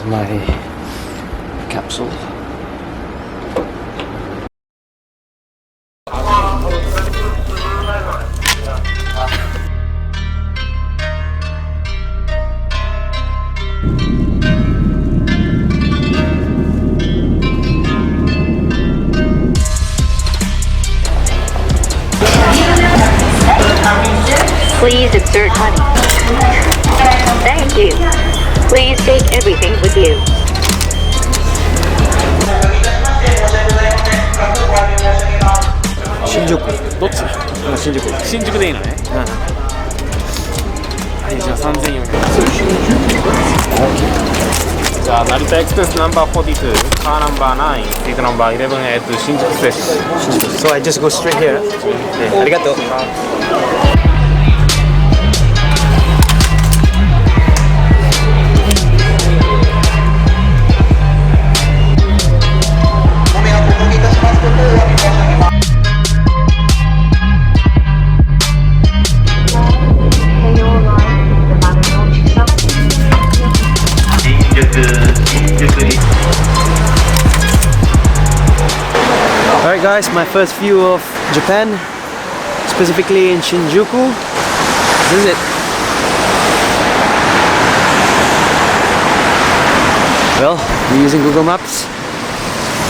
is my capsule. Please insert money. Thank you. Please take everything with you. 新宿。どっち？新宿。新宿でいいのね。はい、じゃあ3400。じゃあ成田エクスプレスナンバー42、カーナンバー9、シートナンバー11、新宿ステーション。 So I just go straight here. ありがとう。Alright guys, my first view of Japan, specifically in Shinjuku. This is it. Well, we're using Google Maps.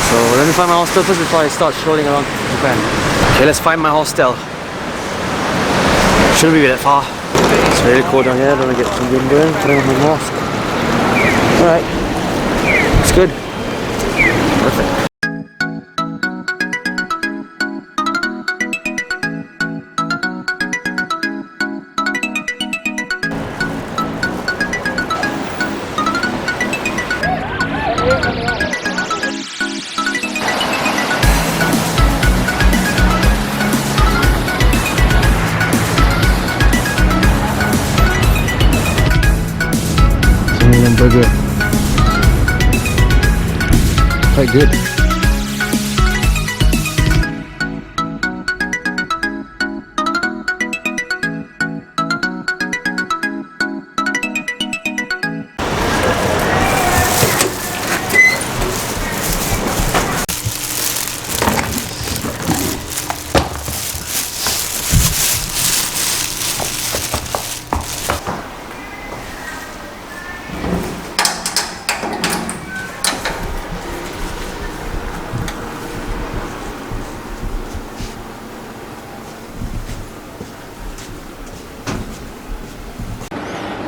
So let me find my hostel first before I start strolling around Japan. Okay, let's find my hostel. Shouldn't be that far. It's really cold down here, don't want to get too windburned. Putting on my mask. Alright, it's good. Perfect. Burger. Quite good.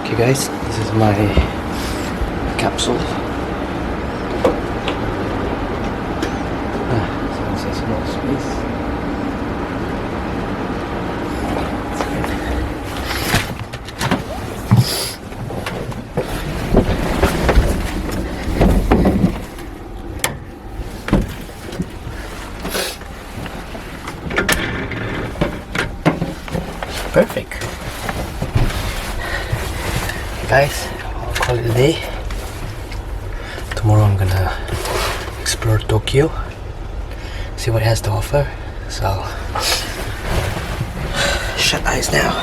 Okay guys, this is my capsule. Someone says a lot of space. Perfect. Guys, I'll call it a day. Tomorrow I'm gonna explore Tokyo, see what it has to offer. So I'll shut eyes now,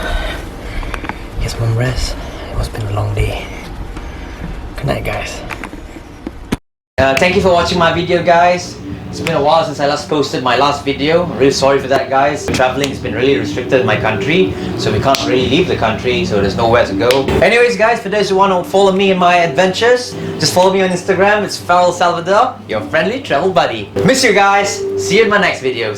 get some rest. It must have been a long day. Good night guys. Thank you for watching my video guys. It's been a while since I last posted my last video. I'm really sorry for that guys. Traveling has been really restricted in my country, so we can't really leave the country, so there's nowhere to go. Anyways guys, for those who want to follow me in my adventures, just follow me on Instagram. It's Farrell Salvador, your friendly travel buddy. Miss you guys. See you in my next videos.